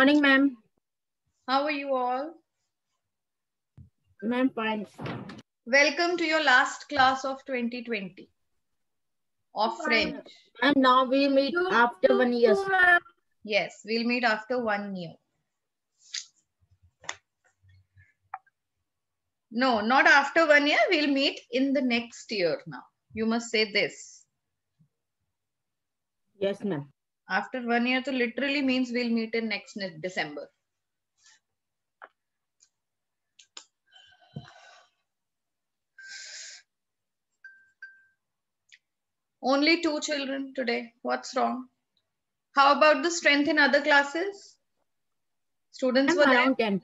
Morning, ma'am. How are you all? Ma'am, fine. Welcome to your last class of 2020 of French. And now we meet after 1 year. Yes, we'll meet after 1 year. No, not after 1 year. We'll meet in the next year now. You must say this. Yes, ma'am. After 1 year, so literally means we'll meet in next December. Only 2 children today. What's wrong? How about the strength in other classes? Students were around there? 10.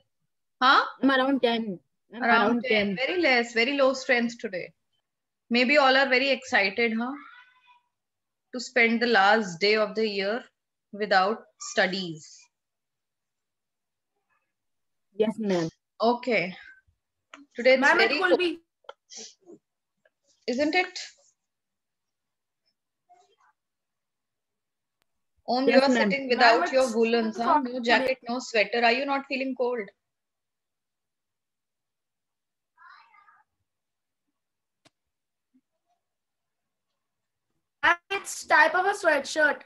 Huh? I'm around 10. Around 10. Very less, very low strength today. Maybe all are very excited, huh? To spend the last day of the year without studies. Yes, ma'am. Okay. Today it's very cold. Isn't it? Om, Yes, you are ma'am. sitting without your woolens, huh? No jacket, no sweater. Are you not feeling cold? It's type of a sweatshirt.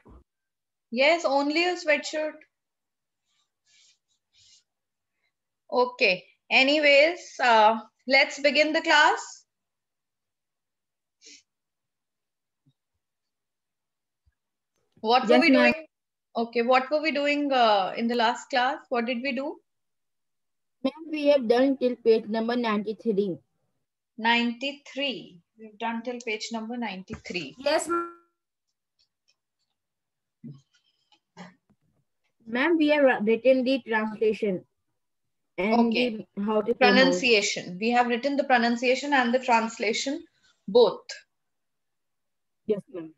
Yes, only a sweatshirt. Okay. Anyways, let's begin the class. What were Yes, we ma'am. doing? Okay, what were we doing in the last class? What did we do? Ma'am, we have done till page number 93. 93. We've done till page number 93. Yes, Ma'am, we have written the translation and Okay. the how to Pronunciation. We have written the pronunciation and the translation both. Yes, ma'am.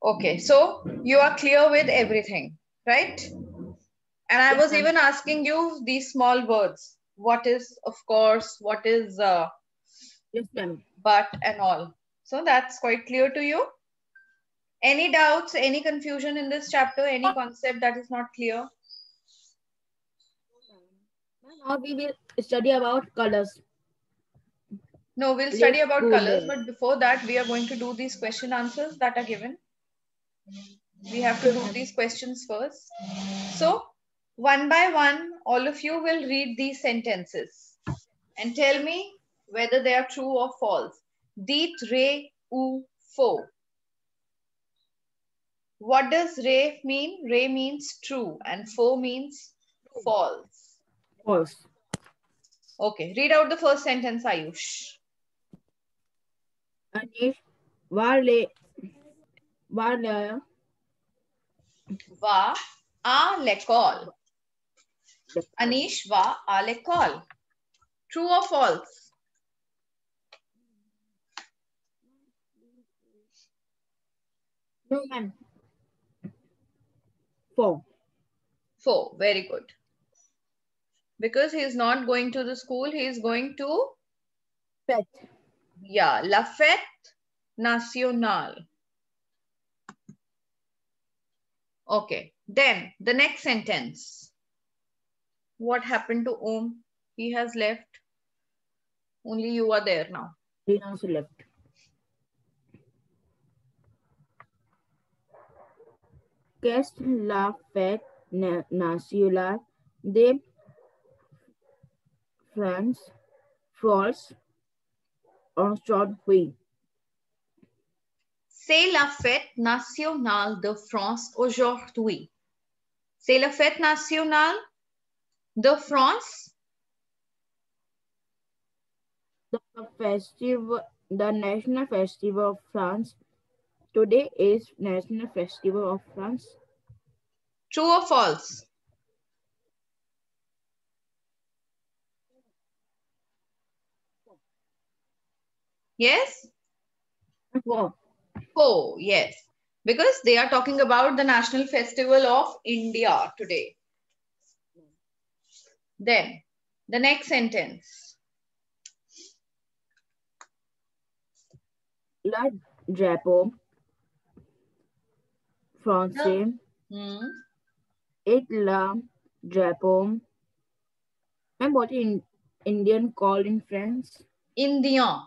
Okay, so you are clear with everything, right? And I was even asking you these small words. What is, of course, what is yes, ma'am. but and all. So that's quite clear to you. Any doubts, any confusion in this chapter, any concept that is not clear? Now we will study about colors. No, we'll study about colors, but before that, we are going to do these question answers that are given. We have to do these questions first. So, one by one, all of you will read these sentences and tell me whether they are true or false. Dit, re, ou, faux. What does re mean? Re means true and faux means false. False. Okay, read out the first sentence, Ayush. Anish va à l'école. Anish va à l'école. True or false? No, ma'am. Faux. Faux. Very good. Because he is not going to the school, he is going to Fête. Yeah, La Fête Nationale. Okay, then the next sentence. What happened to Om? He has left. Only you are there now. He also left. Qu'est-ce la fête nationale de France aujourd'hui? C'est la fête nationale de France aujourd'hui. C'est la fête nationale de France. The national festival of France. Today is National Festival of France. True or false? Yes? Oh, yes. Because they are talking about the National Festival of India today. Then, the next sentence. Le drapeau français est la drapeau. And what in Indian called in France? Indian.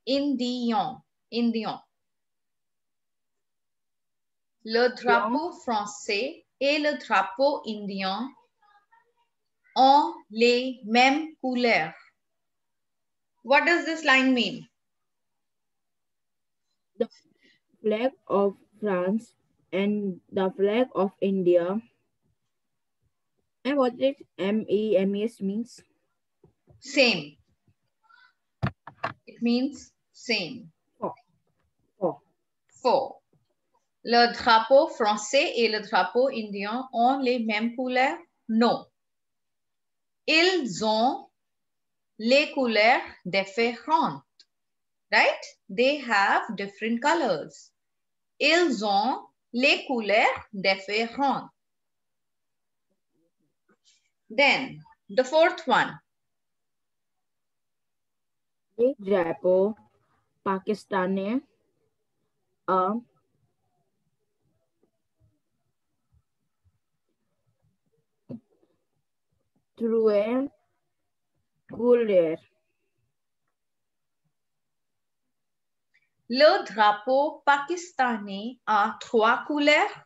Indian. Indian. Le drapeau français et le drapeau indien ont les mêmes couleurs. What does this line mean? The flag of France and the flag of India. And what does MES means? Same. It means same. Four. Le drapeau français et le drapeau indien ont les mêmes couleurs? Non. Ils ont les couleurs différentes. Right? They have different colors. Ils ont les couleurs différentes. Then, the fourth one. Le drapeau pakistanais trois couleurs. Le drapeau pakistanais a trois couleurs?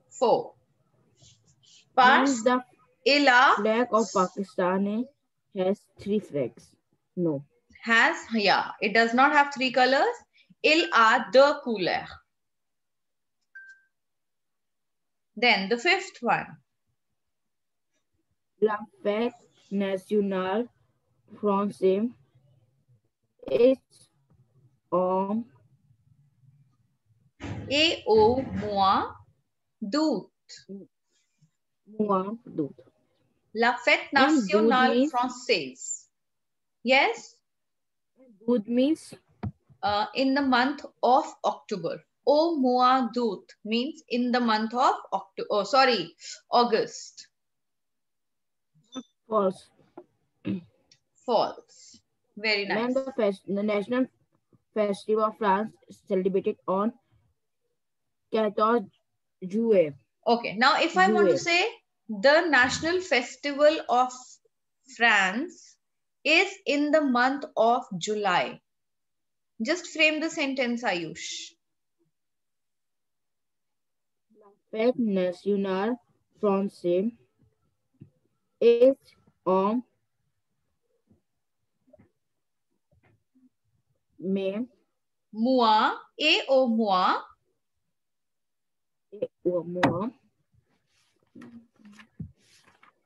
Four. Means the Ila flag of Pakistan has three flags. No. Has, yeah, it does not have three colors. Il a deux couleurs. Then the fifth one. La fête nationale française is on Et au mois d'août. mois d'août. La fête nationale française. Yes? D'août means? In the month of October. Au mois d'août means in the month of October. Oh, sorry, August. False. False. Very nice. The National Festival of France is celebrated on 14 Juillet. Okay, now if I want to say the National Festival of France is in the month of July. Just frame the sentence, Ayush. La fête nationale française is on mai. Mois et au mois. Et au mois.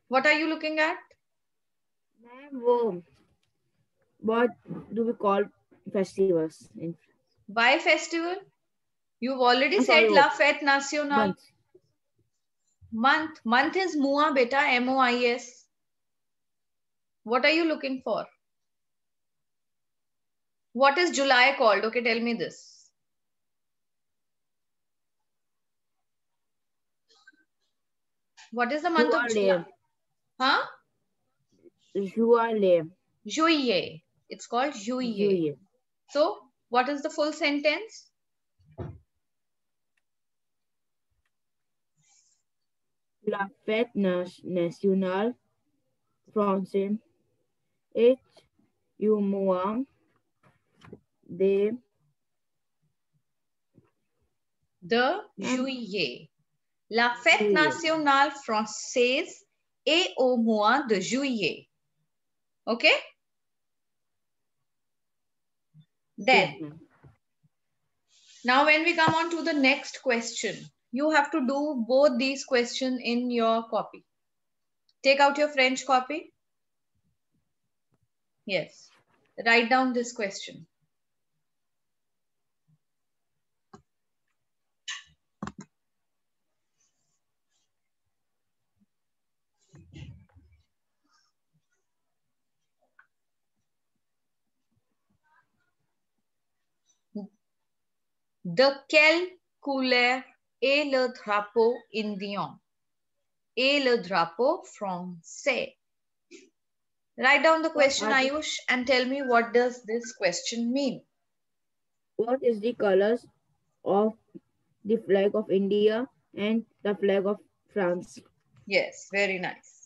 What are you looking at? What do we call festivals? Why festival? You've already said La Fête Nationale. Month. Month is mois, beta, M-O-I-S. What are you looking for? What is July called? Okay, tell me this. What is the month of July? Huh? Juillet. Juillet. It's called Juillet. So, what is the full sentence? La fête nationale française est au mois de juillet. La fête nationale française est au mois de juillet. Okay? Then, now when we come on to the next question, you have to do both these questions in your copy. Take out your French copy. Yes. Write down this question. De quelle couleur est le drapeau indien? Et le drapeau français? Write down the question, Ayush, and tell me what does this question mean? What is the colors of the flag of India and the flag of France. Yes, very nice.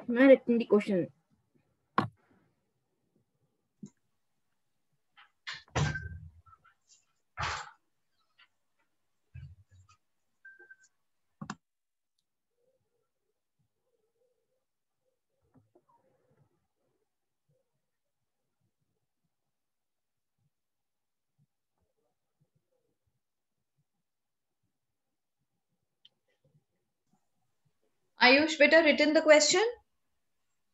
मैं written the question. Ayush, better written the question?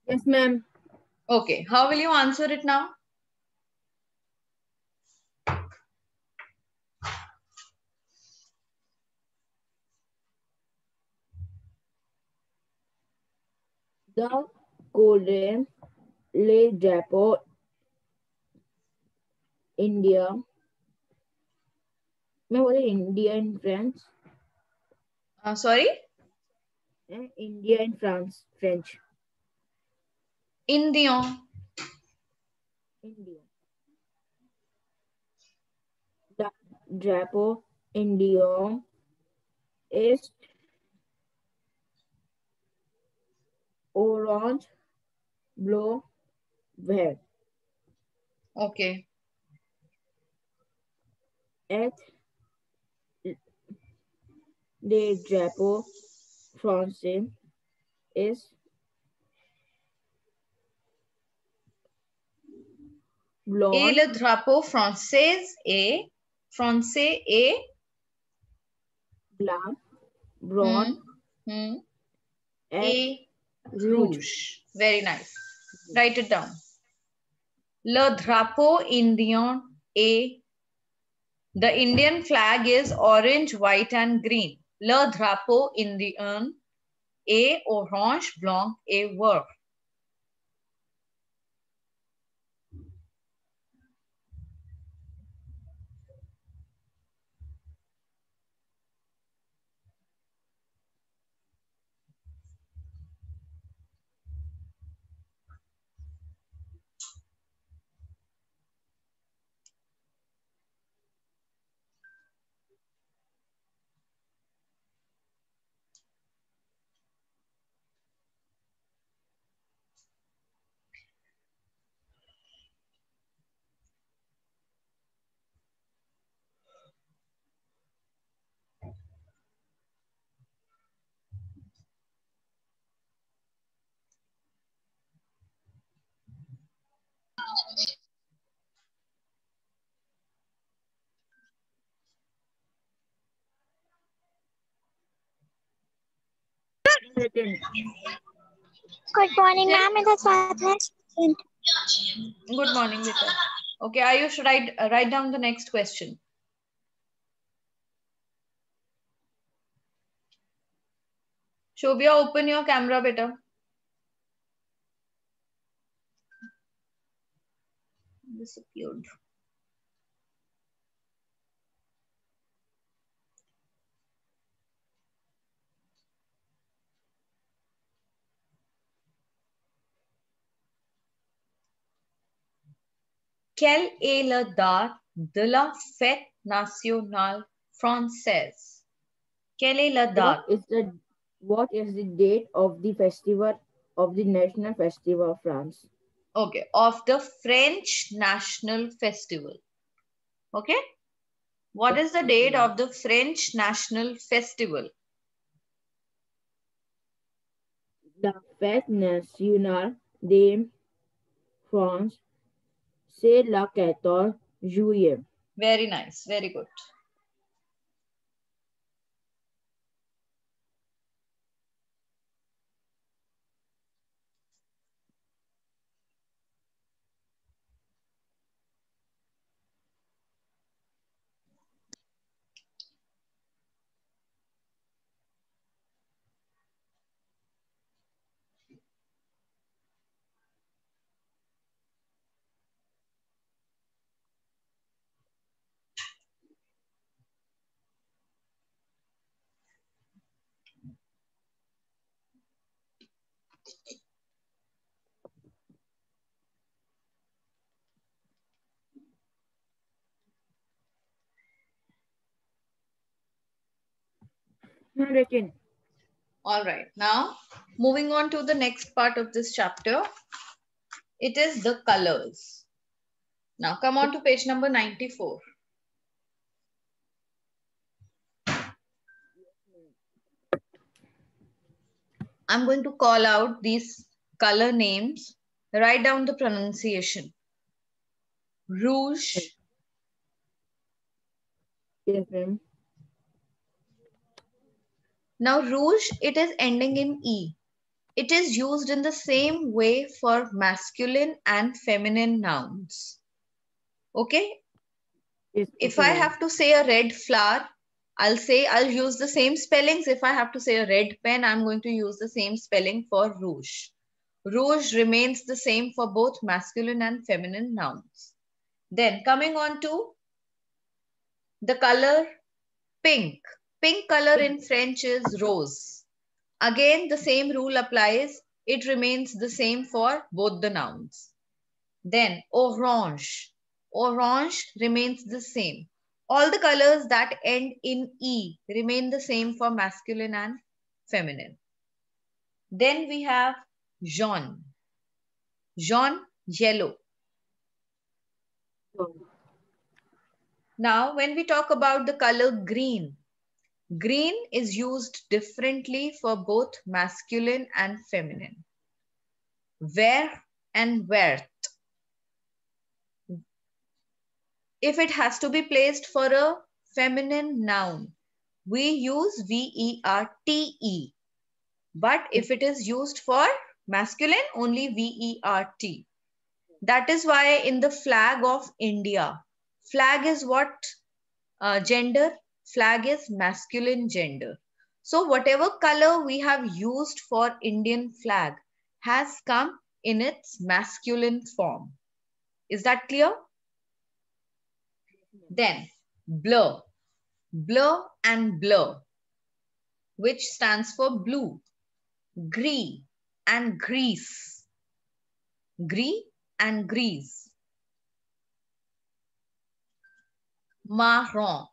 Yes, ma'am. Okay, how will you answer it now? The Golden Le Drapeau, India. मैं बोले India and France. Sorry? India and France, French. India. India. The Drapeau, India is orange, blue, red. Okay. Et le drapeau français is Et blonde, le drapeau français est français et blanc, brown, et rouge. rouge. Very nice. Write it down. Le drapeau indien est. The Indian flag is orange, white, and green. Le drapeau indien est orange, blanc et vert. Written. Good morning, ma'am. It is Fatma. Good morning, Vita. Okay, Ayush, write down the next question. Shobhya, open your camera, beta. Disappeared. Quelle est la date de la fête nationale française? Quelle est la date? What is the date of the festival of the National Festival of France? Okay, of the French National Festival. Okay. What is the date of the French National Festival? The Fête nationale de France, c'est le 14 juillet. Very nice. Very good. Written. All right. Now, moving on to the next part of this chapter. It is the colors. Now, come on to page number 94. I'm going to call out these color names. Write down the pronunciation. Rouge. Yes, ma'am. Now, rouge, it is ending in E. It is used in the same way for masculine and feminine nouns. Okay? Yes, If okay, I ma'am. have to say a red flower, I'll use the same spellings. If I have to say a red pen, I'm going to use the same spelling for rouge. Rouge remains the same for both masculine and feminine nouns. Then coming on to the color pink. Pink color in French is rose. Again, the same rule applies. It remains the same for both the nouns. Then orange. Orange remains the same. All the colors that end in E remain the same for masculine and feminine. Then we have jaune. Jaune, yellow. Now, when we talk about the color green, green is used differently for both masculine and feminine. Vert and vert. If it has to be placed for a feminine noun, we use V-E-R-T-E. But if it is used for masculine, only V-E-R-T. That is why in the flag of India, flag is what gender? Flag is masculine gender. So whatever color we have used for Indian flag has come in its masculine form. Is that clear? Then blur. Blur and blur, which stands for blue. Gris and grease. Gris and grease. Marron.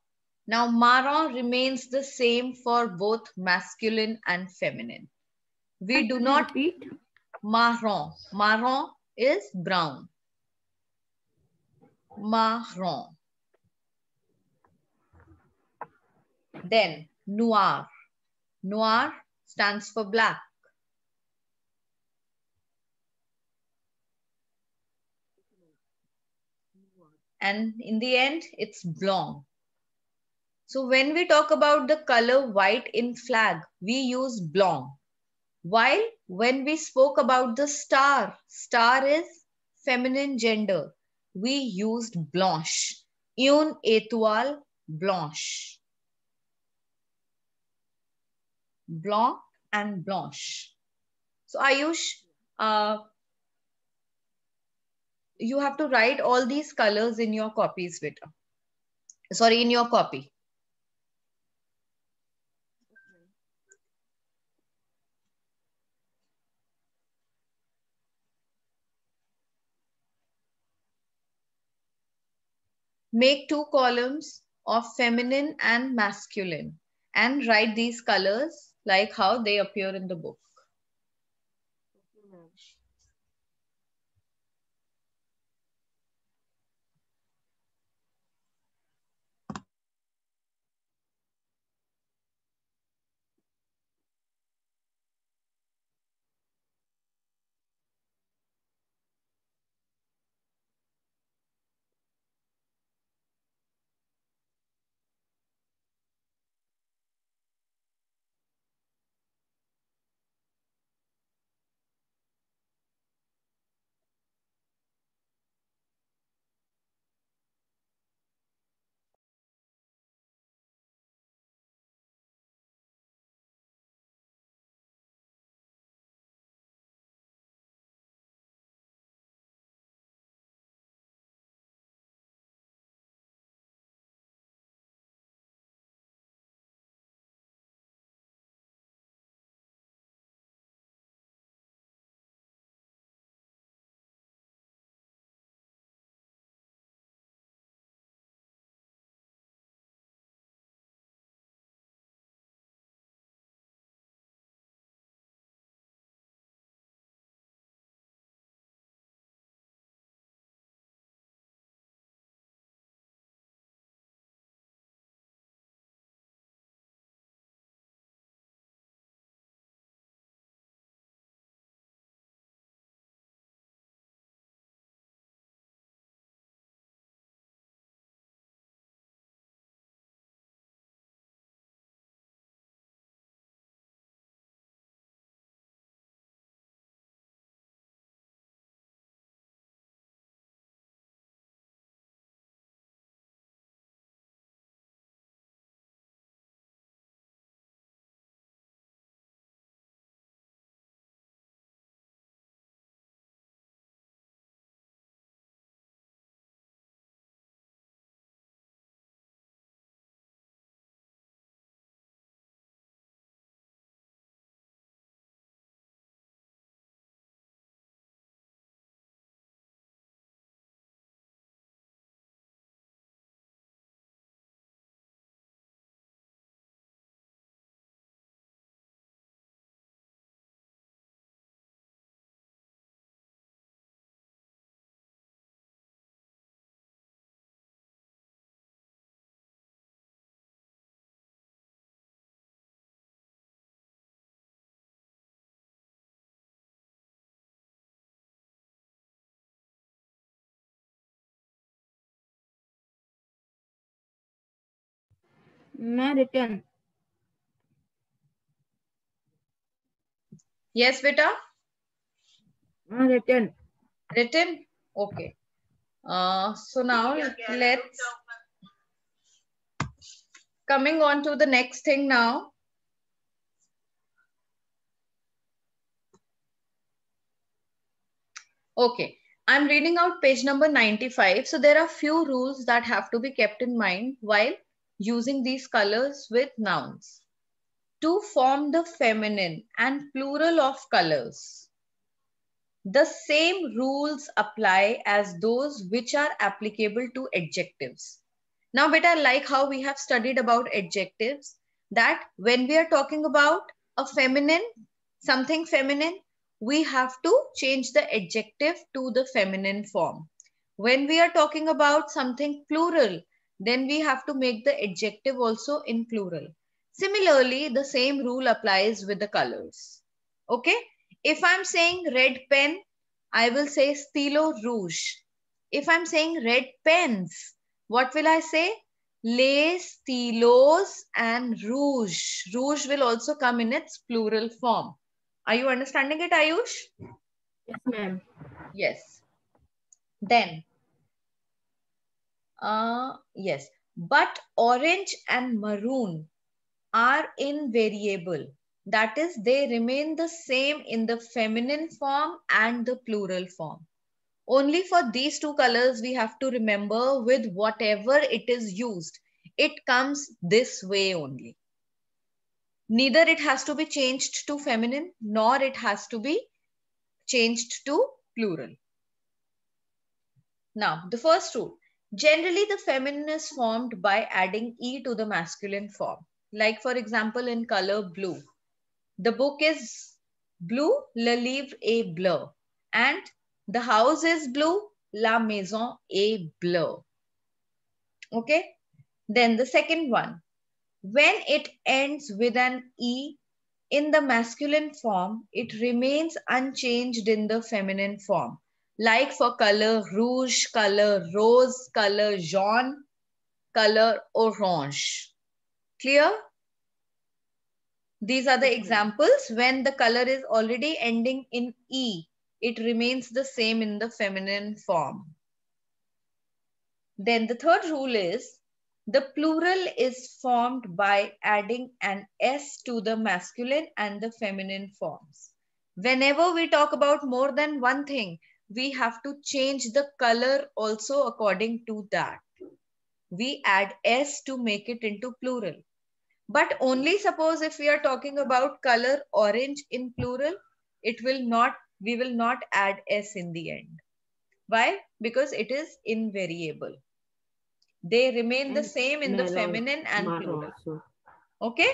Now marron remains the same for both masculine and feminine. We do not repeat. Marron. Marron is brown. Marron. Then noir. Noir stands for black. And in the end, it's blanc. So when we talk about the color white in flag, we use blanc. While when we spoke about the star, star is feminine gender, we used blanche. Une étoile blanche. Blanc and blanche. So Ayush, you have to write all these colors in your copies, beta. Sorry, in your copy. Make 2 columns of feminine and masculine and write these colors like how they appear in the book. मैं written. Yes, beta. Written. Written. Okay. So now let's coming on to the next thing now. Okay, I'm reading out page number 95. So there are few rules that have to be kept in mind while using these colors with nouns. To form the feminine and plural of colors, the same rules apply as those which are applicable to adjectives. Now, beta, like how we have studied about adjectives, that when we are talking about a feminine, something feminine, we have to change the adjective to the feminine form. When we are talking about something plural, then we have to make the adjective also in plural. Similarly, the same rule applies with the colors. Okay? If I'm saying red pen, I will say stylo rouge. If I'm saying red pens, what will I say? Les stylos and rouge. Rouge will also come in its plural form. Are you understanding it, Ayush? Yes, ma'am. Yes. Then, yes. But orange and maroon are invariable. That is, they remain the same in the feminine form and the plural form. Only for these two colors we have to remember with whatever it is used. It comes this way only. Neither it has to be changed to feminine nor it has to be changed to plural. Now, the first rule. Generally, the feminine is formed by adding E to the masculine form. Like for example, in color blue. The book is blue, le livre est bleu. And the house is blue, la maison est bleue. Okay. Then the second one. When it ends with an E in the masculine form, it remains unchanged in the feminine form. Like for color rouge, color rose, color jaune, color orange. Clear? These are the examples when the color is already ending in E. It remains the same in the feminine form. Then the third rule is the plural is formed by adding an S to the masculine and the feminine forms. Whenever we talk about more than one thing, we have to change the color also according to that. We add S to make it into plural. But only suppose if we are talking about color orange in plural, we will not add S in the end. Why? Because it is invariable. They remain the same in the feminine and plural. Also. Okay?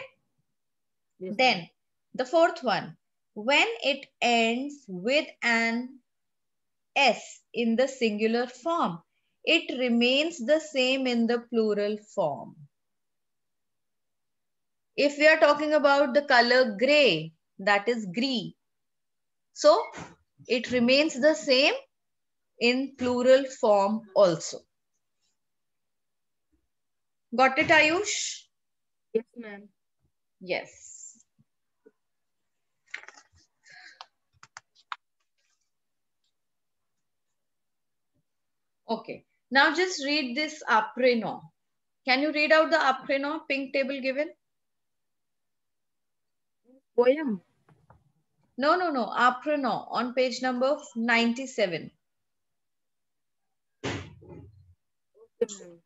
Yes. Then the fourth one, when it ends with an S in the singular form, it remains the same in the plural form. If we are talking about the color gray, that is gris. So it remains the same in plural form also. Got it, Ayush? Yes, ma'am. Yes. Okay. Now just read this après nom. Can you read out the après nom, pink table given? Poem. No. Après nom on page number 97. Okay, ma'am.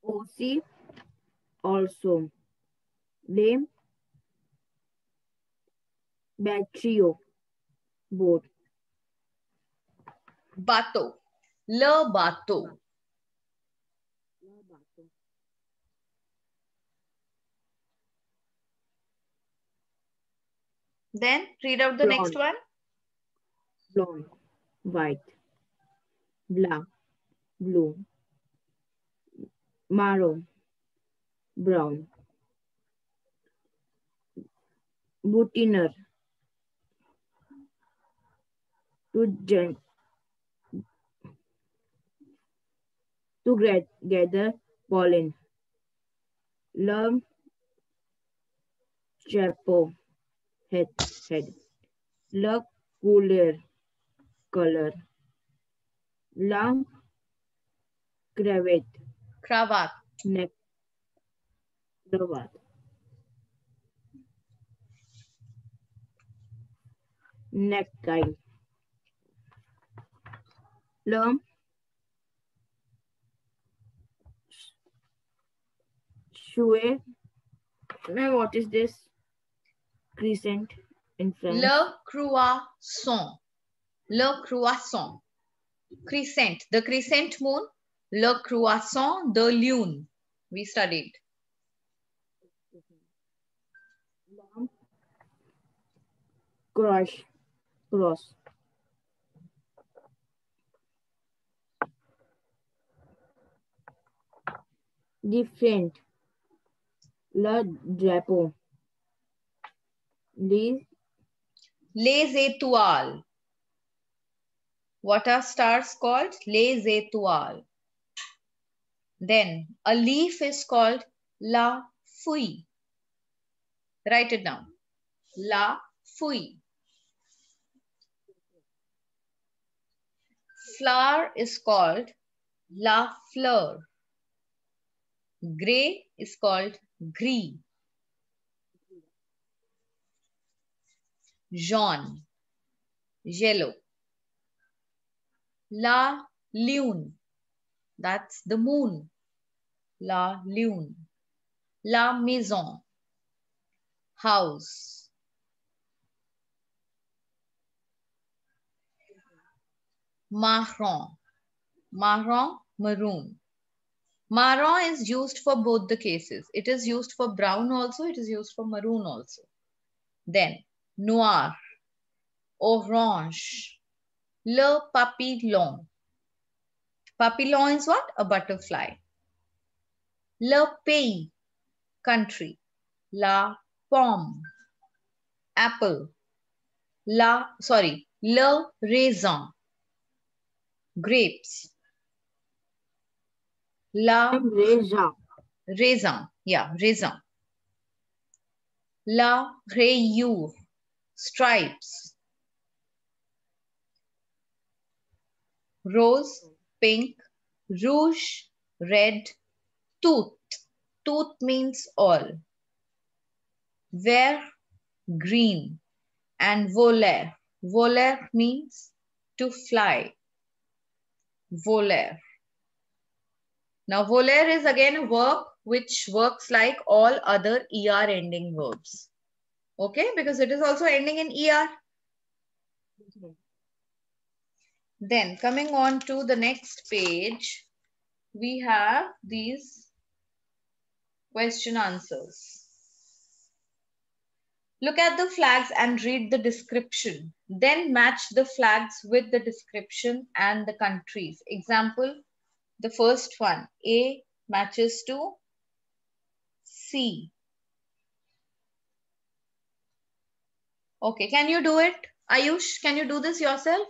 OC also. Name Batrio. Boat. Bateau. Le bateau. Then read out the Blonde. next one. Blonde. White. Black. Blue. Marrow. Brown. Butiner. To to gather pollen. Le chapeau, head. Le couleur, color. La cravate, Cravat. neck, cravat. Necktie. Le chouet. Now what is this? Crescent in French. Le croissant. Le croissant. Crescent. The crescent moon. Le croissant de lune. We studied. Cross. Different. Le drapeau. Les étoiles. What are stars called? Les étoiles. Then a leaf is called la feuille. Write it down. La feuille. Flower is called la fleur. Grey is called gris. Jaune, yellow. La lune, that's the moon. La lune. La maison, house. Marron, maroon. Marron is used for both the cases. It is used for brown also, it is used for maroon also. Then noir, orange, le papillon. Papillon is what? A butterfly. Le pays, country. La pomme, apple. Le raisin, grapes. Raisin, yeah, raisin. La rayure, stripes. Rose, pink. Rouge, red. Tooth, tooth means all. Vert, green. And volaire, volaire means to fly. Volaire. Now, volaire is again a verb which works like all other ER ending verbs. Okay, because it is also ending in ER. Then coming on to the next page, we have these question answers. Look at the flags and read the description. Then match the flags with the description and the countries. Example, the first one, A matches to C. Okay, can you do it? Ayush, can you do this yourself?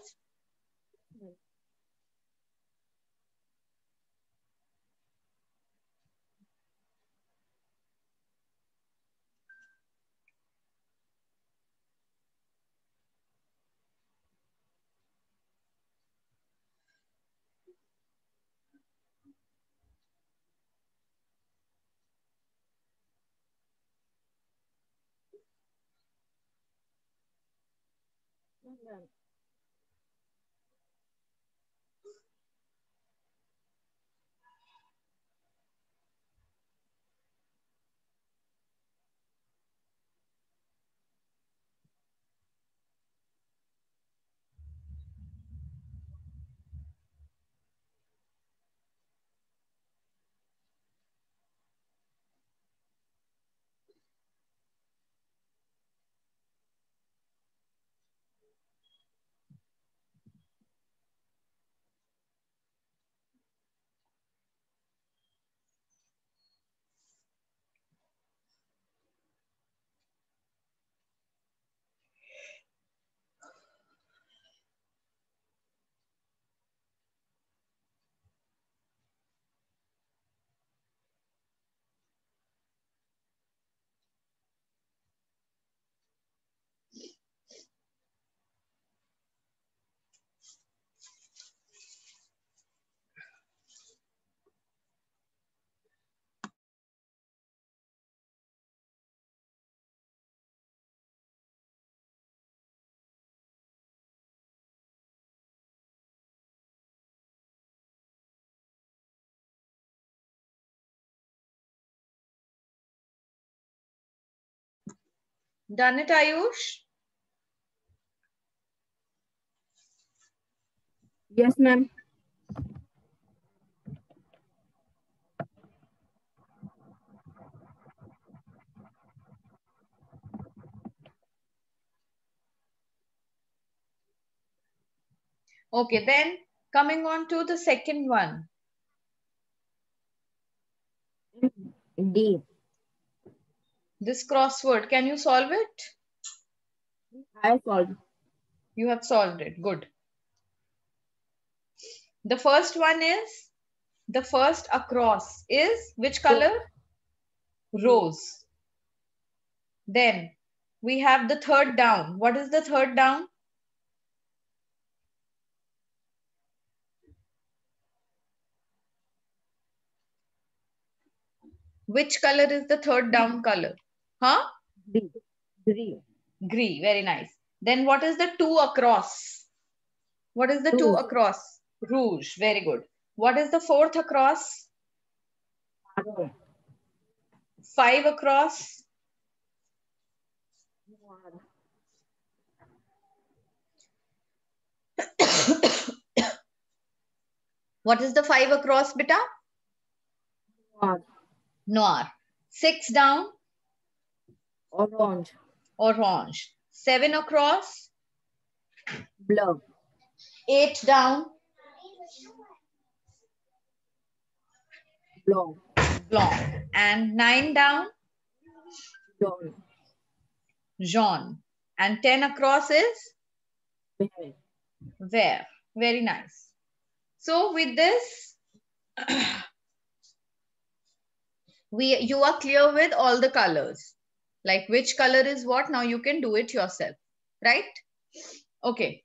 Done it, Ayush? Yes, ma'am. Okay, then coming on to the second one. D. This crossword, can you solve it? I solved. You have solved it. Good. The first one is, the first across is which color? Rose. Then we have the third down. What is the third down? Which color is the third down color? Huh? D. Green. Green. Very nice. Then what is the two across? What is the two Rouge. across? Rouge. Very good. What is the fourth across? Marron. Five across? Noir. What is the five across, beta? Noir. Noir. Six down? Orange. Orange. Seven across? Blue. Eight down? Blanc. Blanc. And nine down? Jaune. Jaune. And 10 across is? Vert. Vert. Very nice. So with this, you are clear with all the colors. Like which color is what, now you can do it yourself, right? Okay.